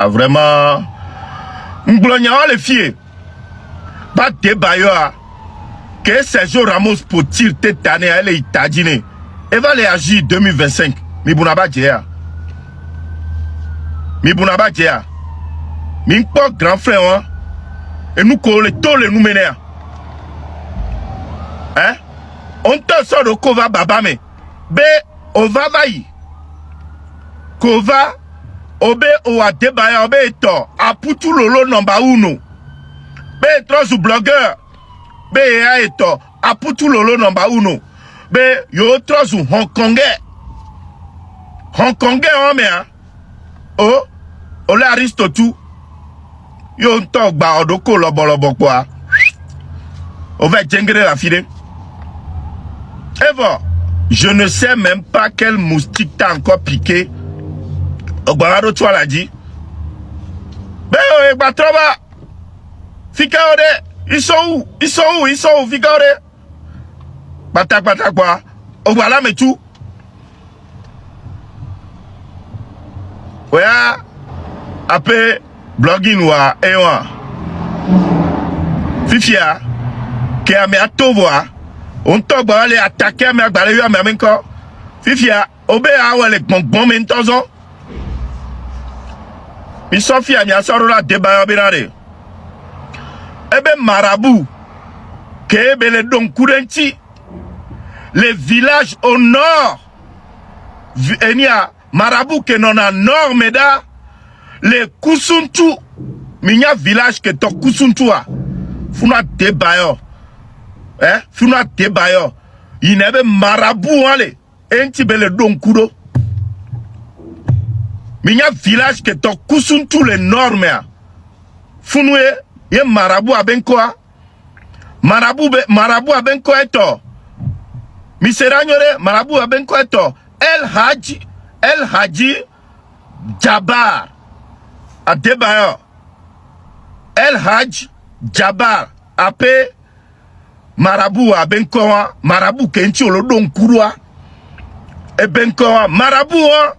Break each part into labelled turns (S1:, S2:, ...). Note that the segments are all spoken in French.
S1: Ah, vraiment. M'blogna les filles. Pas débat que Sergio Ramos pour tirer cette année, elle est italienne. Elle va aller agir 2025. Mi bunaba djea. Mi bunaba djea. Mi pas grand frère hein. Et nous collons tous les nous mener. Hein? On te sort de Kova Babame. Be ova vayi. Kova obe owa debaya obe eto. Aputu lolo number 1. Be trozu blogueur. Be ya eto. Aputu lolo number 1. Be yo trozu Hongkongais. Hongkongais ome hein. Oh. Ole Aristotu. Yo nto gba odoko lobo kwa. On va jengere la fille. Eva, je ne sais même pas quel moustique t'a encore piqué. Ogbarado tu l'a dit. Ben bah troba. Fikaode, ils sont où? Ils sont où? Ils sont où? Fikaode. Batak quoi? Ogbala mais tout. Ouais. Après blogging wa ewa. Fifia. Qui a mis à tout voir. On t'a aller attaquer mais à eu à même encore. Fifia, obé à ou les bon mentozo. Mi Sofia mi asoro la débat benare. Ebe marabout. Que les don Kourenti. Les villages au nord. Enia marabout que non a nord meda. Les Kusuntu. Minya village que to Kusuntu a. Funa débat. Hein? Funa débat. Il n'avait marabout allez. Enti bele don kudo. Minya village que to Kusuntu les normes. Funwe ye marabout abenkoa. Marabout abenko eto. Miseranyore marabout abenko eto. El Hadji Jabar. A débat. El Hadj Jabar apé marabout a benkoa marabout kenti olo don kurwa e benkoa marabout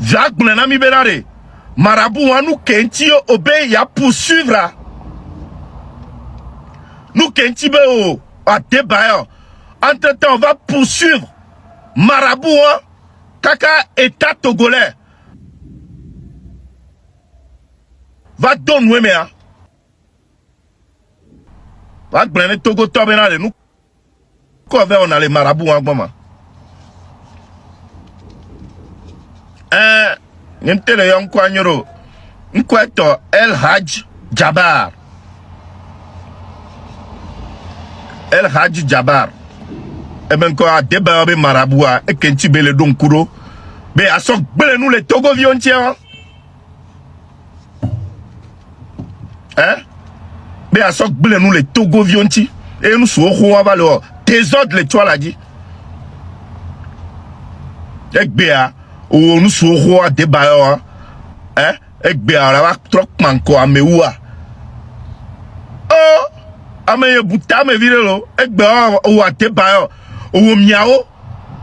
S1: Jacques na mi benare marabout nous kenti obé ya poursuivre nous kenti be o a débat entre temps on va poursuivre marabout kaka état togolais va donner mais va prendre Togo Tobenale nous quoi on a les marabouts en moment n'importe yon quoi nyoro n'queto El Hadj Jabar et ben quoi débat be marabout et kenti bele don kuro be asok bele nous les Togo viontiens hein? Mais à ce que nous les Togo vionti et nous sommes valeur désordre les toiles dit. Et bien, nous sommes roi débat hein? Et bien, on va trop manquer à meoua. Oh, à me bouta me virelo. Et bien, on va débat au miao,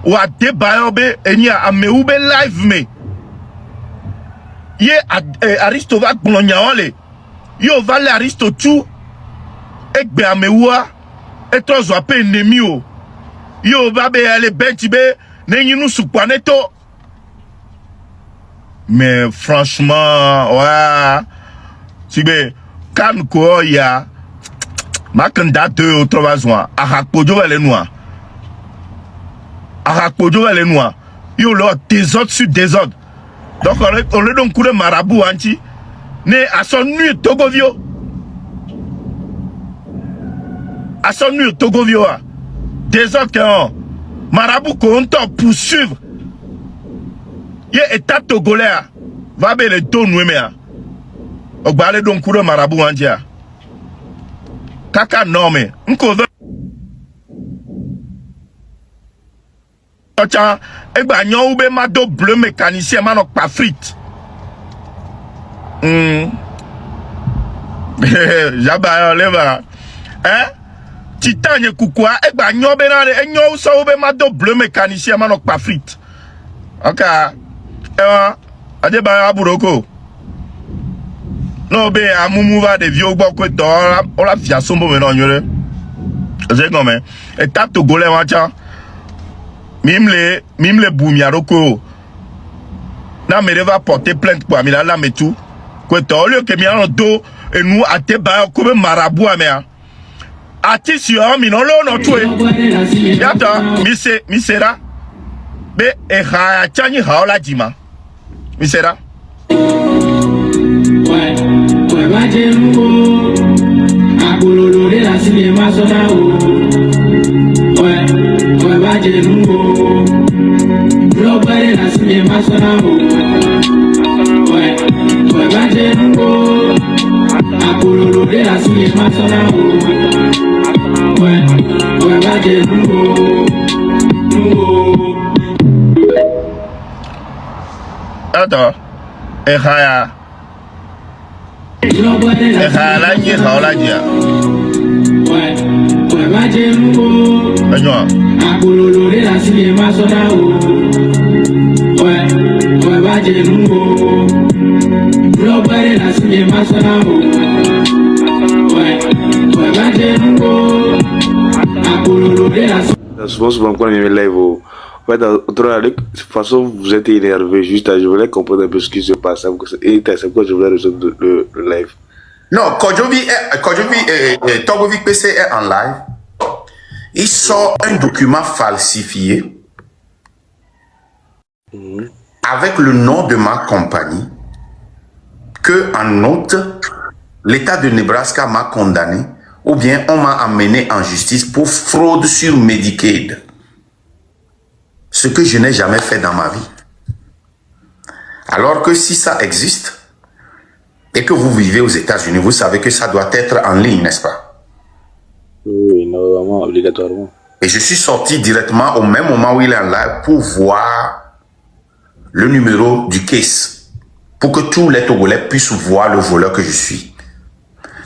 S1: on va débat be et ni à meoube live me. Ye Aristovac blonyaole. Yo vale Aristotu ekbe amewa etrozo ape ennemi o yo va be ale bentibe nenyi nous suppaneto mais franchement ouais si be kan ko ya makanda 2 ou 3 mois akpojo vele noir yo lo désordre sur désordre donc on le donc coup de marabout anti ne à son nuit Togovio. À son nuit Togovio. Des autres qui marabout qu'on t'a poursuivre. Yé état togolais. Va be le don ouémea. Au balé donc courant marabout andia. Kaka norme. N'ko veut. Tiens, et ben nyon oube mado bleu mécanicien manok pas frite. Jaba leva hein titane kukwa e gba nyo benare e nyo so be mado bleu mécanicien manok pas frite aka ade ba aburoko Non, ben, à Moumouva, des vieux, on l'a fait à son moment, j'ai gommé. Et t'as tout golé, macha. Mime les boumiaroko. N'a me va porter plainte pour Amila, là, mais tout. Quoi, t'as, au lieu que m'y dos, et nous, à te bas, comme marabout, à mea. Ati sur un minon, non, tué. Yata, misera. Mais, et ha, tchani, ha, la dima. Misera. Attends, et ha, la nye, ha, la dia.
S2: Souvent, quand on me lève, en fait, de toute façon, vous êtes énervé. Juste, je voulais comprendre un peu ce qui se passe. Et c'est quoi je voulais résoudre le live.
S3: Non, Togovic PC est en live. Il sort un document falsifié avec le nom de ma compagnie que, en août, l'État de Nebraska m'a condamné ou bien on m'a amené en justice pour fraude sur Medicaid. Ce que je n'ai jamais fait dans ma vie. Alors que si ça existe et que vous vivez aux États-Unis, vous savez que ça doit être en ligne, n'est-ce pas?
S2: Oui, normalement, obligatoirement.
S3: Et je suis sorti directement au même moment où il est en live pour voir le numéro du case. Pour que tous les Togolais puissent voir le voleur que je suis.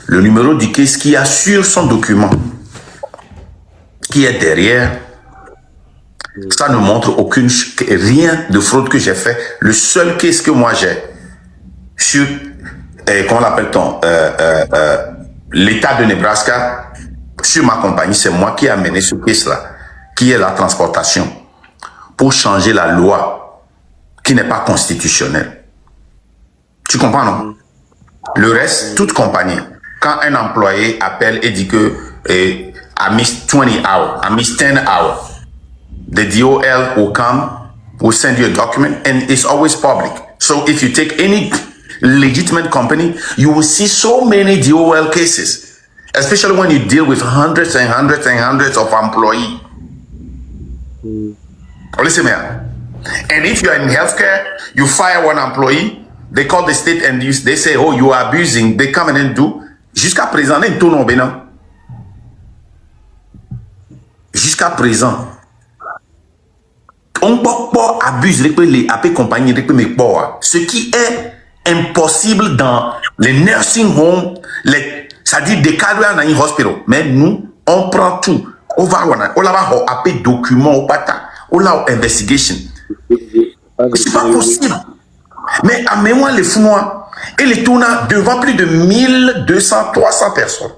S3: Le numéro du case qui assure son document. Qui est derrière. Ça ne montre rien de fraude que j'ai fait. Le seul case que moi j'ai sur, comment l'appelle-t-on, l'État de Nebraska, sur ma compagnie, c'est moi qui ai amené ce case-là, qui est la transportation, pour changer la loi qui n'est pas constitutionnelle. Tu comprends, non? Le reste, toute compagnie, quand un employé appelle et dit que I missed 20 hours, I missed 10 hours, the DOL will come, will send you a document, and it's always public. So if you take any legitimate company, you will see so many DOL cases, especially when you deal with hundreds and hundreds and hundreds of employees. Listen here. And if you are in healthcare, you fire one employee, they call the state and they say, oh, you are abusing. They come and do. Jusqu'à présent, jusqu'à présent, on peut pas abuser les compagnies, ce qui est impossible dans les nursing homes, c'est-à-dire des cadres dans un hospital. Mais nous, on prend tout. On va appeler documents au pata, on a investigation. C'est pas possible. Mais à mémoire les Founois, et les tournants devant plus de 1200, 300 personnes.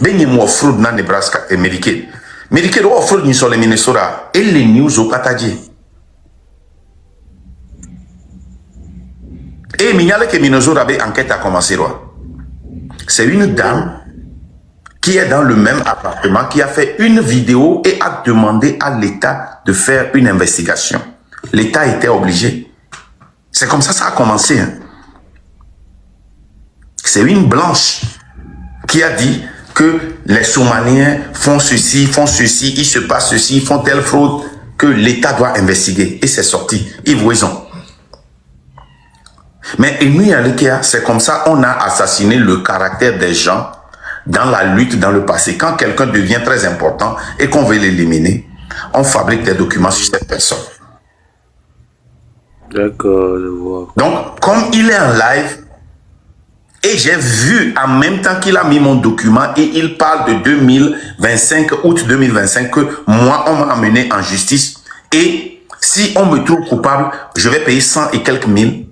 S3: Ben y a fraude dans Nebraska et Medicaid. Medicaid ou fraude ni sur les Minnesota et les news au Katadji. Et mignale que Minnesota avait enquête a commencé là. C'est une dame qui est dans le même appartement qui a fait une vidéo et a demandé à l'État de faire une investigation. L'État était obligé. C'est comme ça ça a commencé. Hein. C'est une blanche qui a dit que les Somaliens font ceci, il se passe ceci, ils font telle fraude que l'État doit investiguer. Et c'est sorti. Ils vous raison. Mais c'est comme ça on a assassiné le caractère des gens dans la lutte dans le passé. Quand quelqu'un devient très important et qu'on veut l'éliminer, on fabrique des documents sur cette personne.
S2: D'accord, je vois.
S3: Donc, comme il est en live, et j'ai vu en même temps qu'il a mis mon document et il parle de 2025, août 2025, que moi, on m'a amené en justice. Et si on me trouve coupable, je vais payer 100 et quelques mille.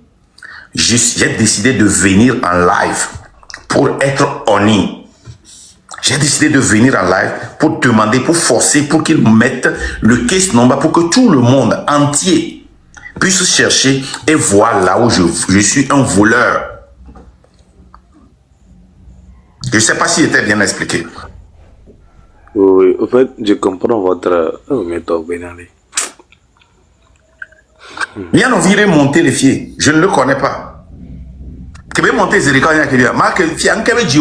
S3: j'ai décidé de venir en live pour être honni. J'ai décidé de venir en live pour demander, pour forcer, pour qu'ils mettent le case number pour que tout le monde entier puisse chercher et voir là où je suis un voleur. Je ne sais pas s'il était bien expliqué.
S2: Oui, en fait, je comprends votre méthode, Benali.
S3: Bien envie de monter les filles, je ne le connais pas. Tu veux monter Zerika, il y a marque Fian Bio.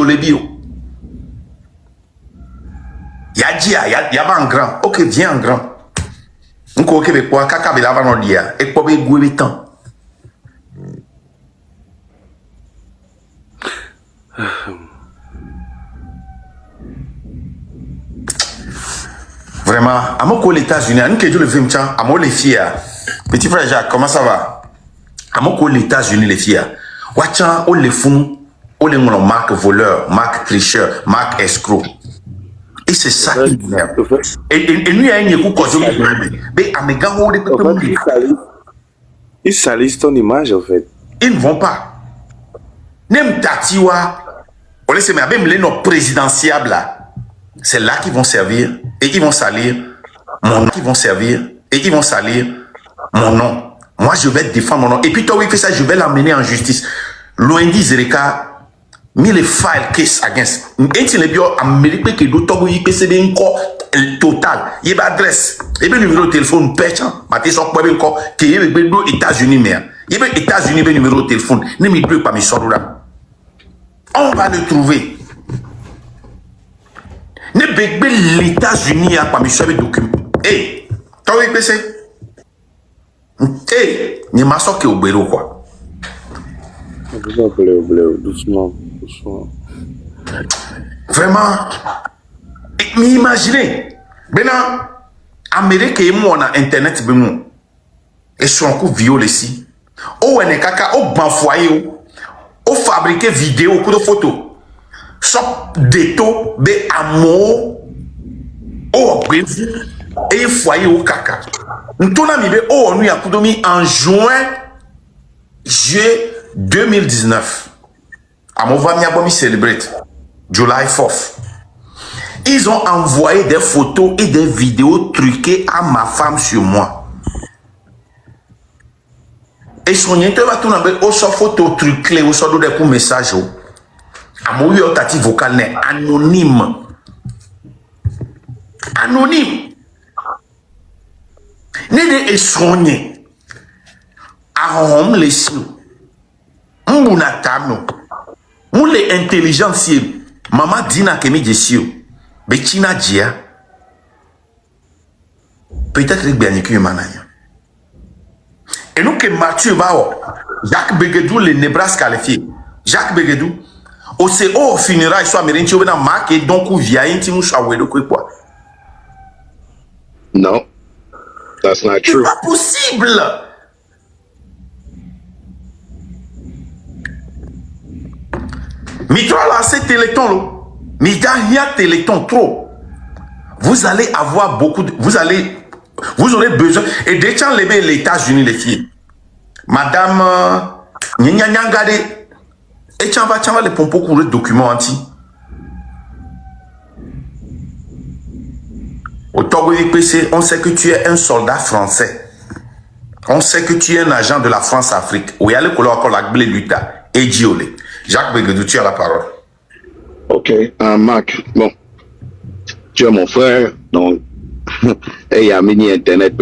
S3: Il y a un grand. Ok, viens en grand. On peut Québécois, Kaka Belava non dia, et pour bien gouer temps. Vraiment, à mon collègue les États-Unis, à nous qui le film, à mon les filles, petit frère Jacques, comment ça va? À mon collègue les États-Unis, les filles, watchan, on les fous, on les montre marque voleur, marque tricheur, marque escroc. Et c'est ça qui m'énerve. Et nous, il y a un coup mais à mes gars,
S2: ils salissent ton image, en fait.
S3: Ils ne vont pas. Nem Tatiwa, on laisse même les noms présidentiables là. C'est là qu'ils vont servir et ils vont salir mon nom. Ils vont servir et ils vont salir mon nom. Moi, je vais défendre mon nom. Et puis, toi, oui, fait ça, je vais l'amener en justice. Loendi Zereka, mis les files case against. Et si les bio américains qui doivent t'envoyer PCB encore total. Il y a adresse. Il y a numéro de téléphone péchant. Maté sur quoi encore qui est les États-Unis mais. Il y a États-Unis le numéro de téléphone. Ne me deux pas mes sortes là. On va le trouver. Ne bégbe les États-Unis à pas mes sortes de documents. Eh, toi oui PC. Eh, ni ma sorte qui est au bureau quoi.
S2: Doucement, doucement.
S3: Vraiment. Mais imaginez, maintenant, Amérique et moi on a internet, et sur un coup violé ici. Ou on est caca, ou ban foyer, ou fabriquer vidéo, coup de photo. Sop déto, be amour, ou bévu, et foyer ou caca. Nous tournons mi be, ou on y a coup de mi en juillet 2019. À mon va mi celebrate July 4th. Ils ont envoyé des photos et des vidéos truquées à ma femme sur moi. Et son yente va tout n'abe au so photo truquée au so de coup message à mon yo tati vocal né anonyme. Anonyme. Né de soigné. À hom les sous. Mbuna tamno. Moule intelligence maman dina kemi jesio. Bechina Dia. Peut-être que bien que manaya. Et nous que Mathieu Bao, Jacques Begedou le Nebraska les filles. Jacques Begedou. Au CO funérailles soit américain tu veux marquer donc ou via inti nous chawe de quoi.
S4: No. That's not true.
S3: C'est pas possible. Mitra là c'est téléthon. Mais il y a téléthon trop. Vous allez avoir beaucoup de... Vous aurez besoin... Et déjà, les États-Unis, les filles. Madame... Nyanyangade... Et tu vas les pompos courir documents anti. Au Togo IPC, on sait que tu es un soldat français. On sait que tu es un agent de la France-Afrique. Où il y a le color encore la blé luta. Et Diolé. Jacques Begedou, tu as la parole.
S4: Ok, Marc, bon, tu es mon frère, donc, et il y a mini internet,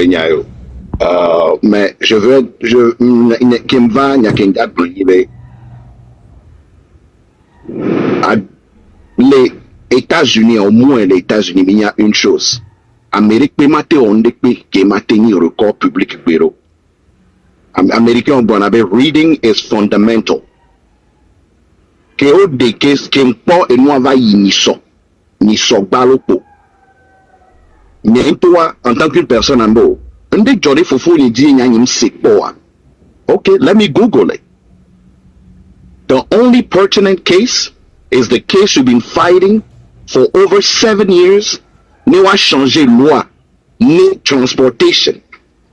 S4: mais je veux, les États-Unis, au moins les États-Unis, il y a une chose. Amérique peut mater qui maintenir le record public, Américain, on reading is fundamental. Que au déquès qu'importe et nous va y ni so balopo mais toi en tant qu'une personne en beau un des jolis foufou ni dit n'y c'est pas okay, let me google it. The only pertinent case is the case you've been fighting for over 7 years. Ni wa changer loi ni transportation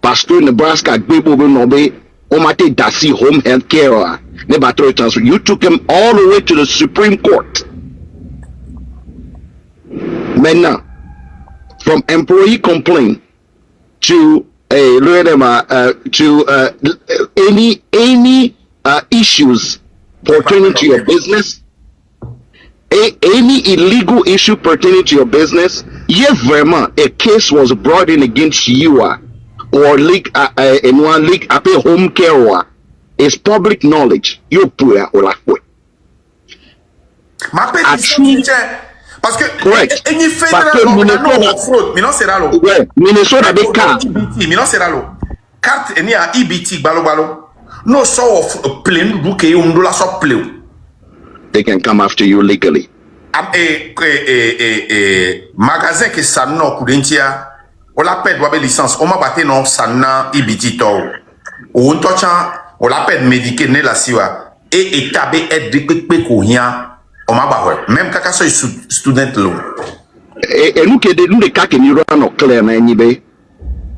S4: parce que Nebraska gbebo be nombe Omate Dasi home health care. You took him all the way to the Supreme Court. Maintenant, from employee complaint to any issues pertaining to your business, any illegal issue pertaining to your business, if vraiment a case was brought in against you or leak in one leak up a home care is public knowledge, you put it or like what?
S3: Ma pétition, parce que
S4: correct.
S3: Any
S4: Parce que
S3: federal fraude, mais non c'est là l'eau.
S4: Ouais, Minnesota des cas.
S3: Mais non c'est là l'eau. Carte est à IBT balo balo. No so of plain do que um do la so play.
S4: They can come after you legally.
S3: Magasin que ça non kudentia. On l'appelle doit licence. On m'a batté non ça non IBT to. Ou on toucha on l'appelle médiqué né la siwa et étabé être de ko rien. On m'a battu. Même quand ça student loan.
S4: Et nous qui nous les cas qui nous rendent clair na nibe.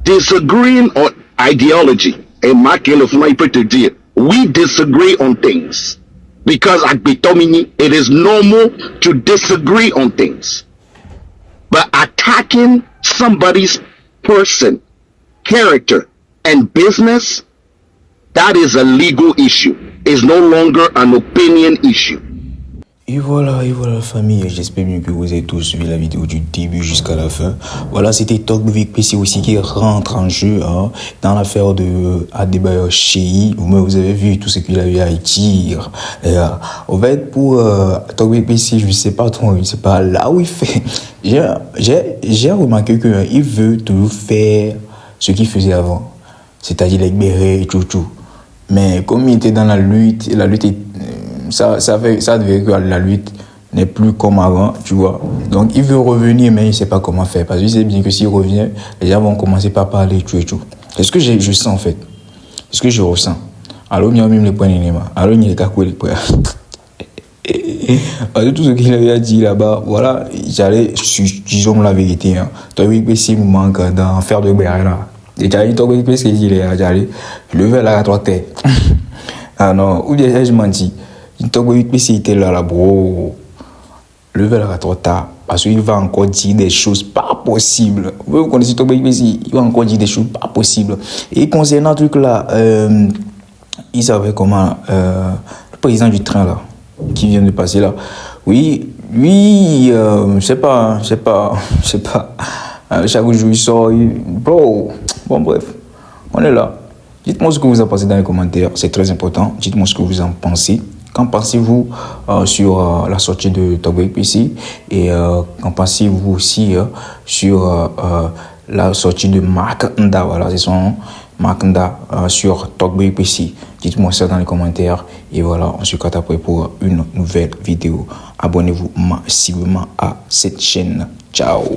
S4: Disagreeing on ideology. Et Mark Elefuma peut te dire, we disagree on things. Because at Bitomini, it is normal to disagree on things. But attacking somebody's person, character, and business, that is a legal issue. It's no longer an opinion issue.
S5: Et voilà la famille, j'espère bien que vous avez tous suivi la vidéo du début jusqu'à la fin. Voilà, c'était Talk avec PC aussi qui rentre en jeu dans l'affaire de Adebayo Sheyi. Vous avez vu tout ce qu'il a eu à dire. En fait, pour Talk avec PC, je sais pas trop, je sais pas là où il fait. J'ai remarqué qu'il veut toujours faire ce qu'il faisait avant, c'est-à-dire les bérets et tout. Mais comme il était dans la lutte est ça devait que la lutte n'est plus comme avant, tu vois. Donc il veut revenir, mais il ne sait pas comment faire. Parce qu'il sait bien que s'il revient, les gens vont commencer par parler, tout. C'est ce que je sens en fait. C'est ce que je ressens. Alors, il y a même les points d'éléments. Alors, il y a les cacouilles, les points. Tout ce qu'il avait dit là-bas, voilà, disons la vérité. Toi, oui, si vous manque d'en faire de guerre là. Et tu as dit, toi, oui, ce qu'il dit, lever la trois têtes. Ah non, ou bien je menti. Il était là, bro. Le verre à trop tard. Parce qu'il va encore dire des choses pas possibles. Vous connaissez Togo ici, il va encore dire des choses pas possibles. Et concernant le truc là, il savait comment, le président du train là, qui vient de passer là. Oui, je sais pas. Chaque jour il sort, bro. Bon, bref, on est là. Dites-moi ce que vous en pensez dans les commentaires, c'est très important. Dites-moi ce que vous en pensez. Qu'en pensez-vous sur la sortie de Togo PC et qu'en pensez-vous aussi sur la sortie de Mark Nda, voilà, c'est son nom, Mark Nda sur Togo PC. Dites-moi ça dans les commentaires et voilà, on se capte après pour une nouvelle vidéo. Abonnez-vous massivement à cette chaîne. Ciao.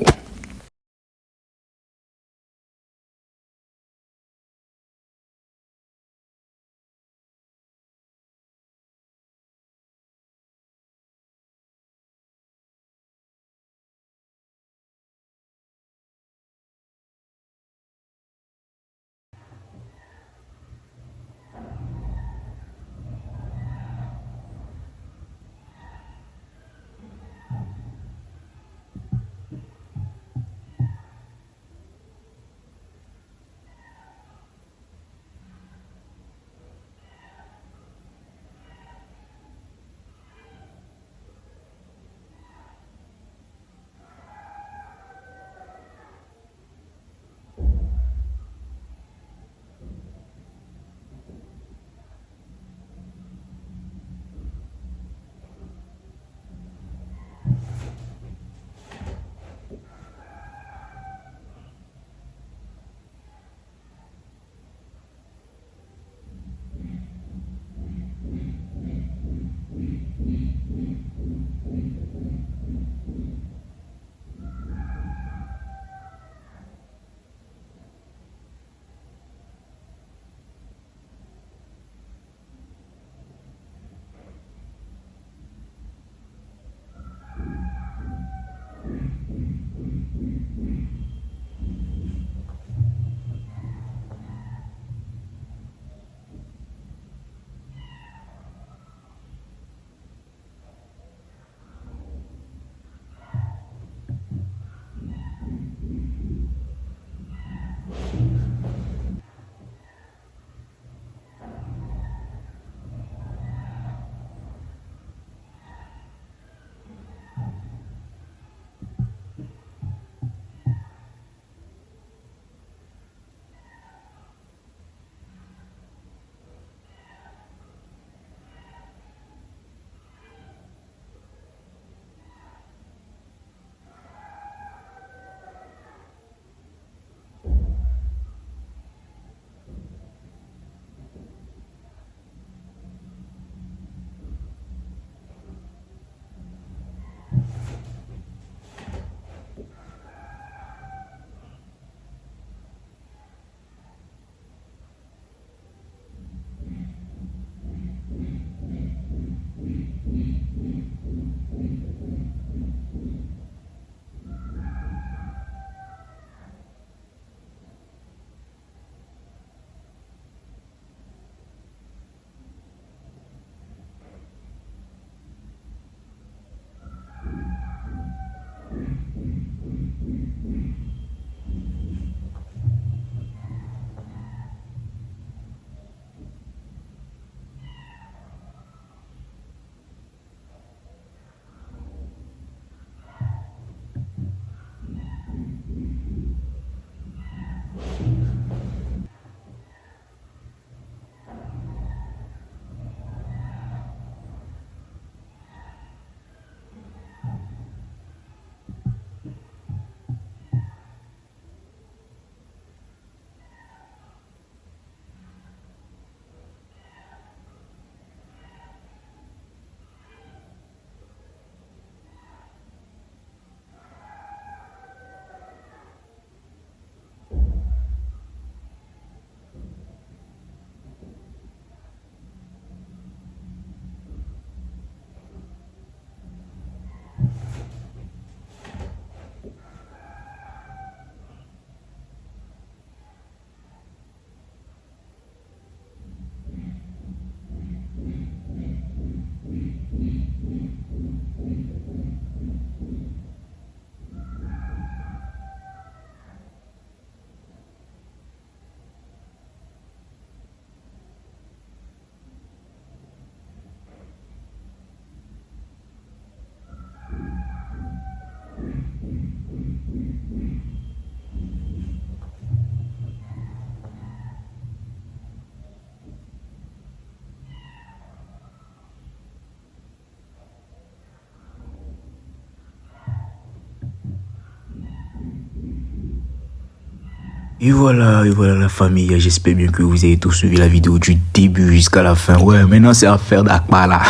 S5: Et voilà la famille, j'espère bien que vous avez tous suivi la vidéo du début jusqu'à la fin. Ouais, maintenant c'est affaire d'Akbala.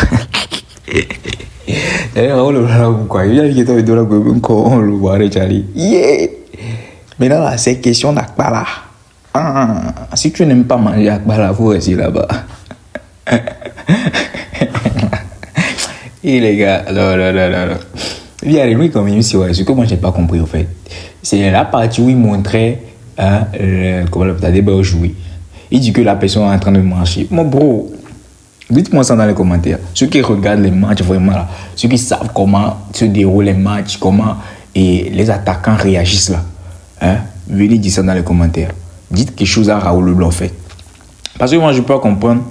S5: D'ailleurs, on le voit quoi. Il y a une vidéo de la on le voit, Charlie. Yeah! Maintenant là, c'est question d'Akbala. Ah, si tu n'aimes pas manger Akbala, faut rester là-bas. Et les gars, non. Il y a des trucs comme même si ce que moi j'ai pas compris en fait. C'est la partie où il montrait comment le débat jouer. Il dit que la personne est en train de marcher. Mon bro, dites-moi ça dans les commentaires. Ceux qui regardent les matchs vraiment là, ceux qui savent comment se déroulent les matchs, comment et les attaquants réagissent là. Venez dire ça dans les commentaires. Dites quelque chose à Raoul Leblanc en fait. Parce que moi je peux pas comprendre.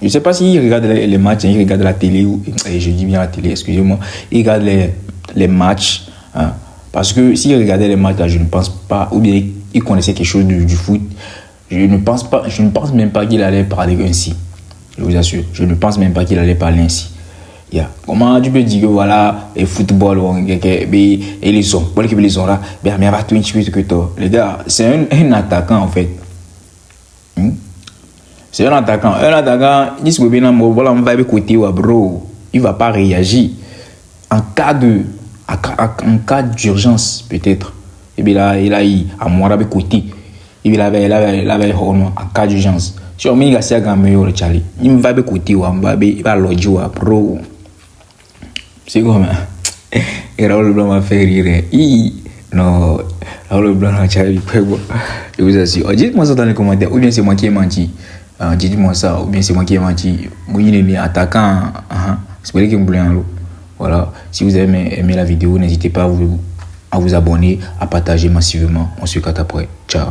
S5: Je sais pas s'il regarde les matchs, il regarde la télé ou je dis bien la télé, excusez-moi. Il regarde les matchs. Parce que s'il regardait les matchs là, je ne pense pas, ou bien il connaissait quelque chose du foot. Je ne pense même pas qu'il allait parler ainsi. Je vous assure, je ne pense même pas qu'il allait parler ainsi. Yeah. Comment tu peux dire que voilà, le football, et les sons, les sons là, mais va tout que toi. Les gars, c'est un attaquant en fait. C'est un attaquant. Il se met voilà, on va côté bro. Il va pas réagir. En cas d'urgence, peut-être. Et bien là, il a moi avec côté. Et bien là, en cas d'urgence. Si on met un gars meilleur, Charlie. Il va avec côté, il va loger, bro. C'est comme ça. Et Raoul Leblanc m'a fait rire. Non, Raoul Leblanc, Charlie, je vous assure. Dites-moi ça dans les commentaires. Ou bien c'est moi qui ai menti. Dites-moi ça. Ou bien c'est moi qui ai menti. Moi, il est attaquant. C'est pas lui qui me voulait en l'eau. Voilà. Si vous avez aimé la vidéo, n'hésitez pas à vous abonner, à partager massivement. On se capte après. Ciao.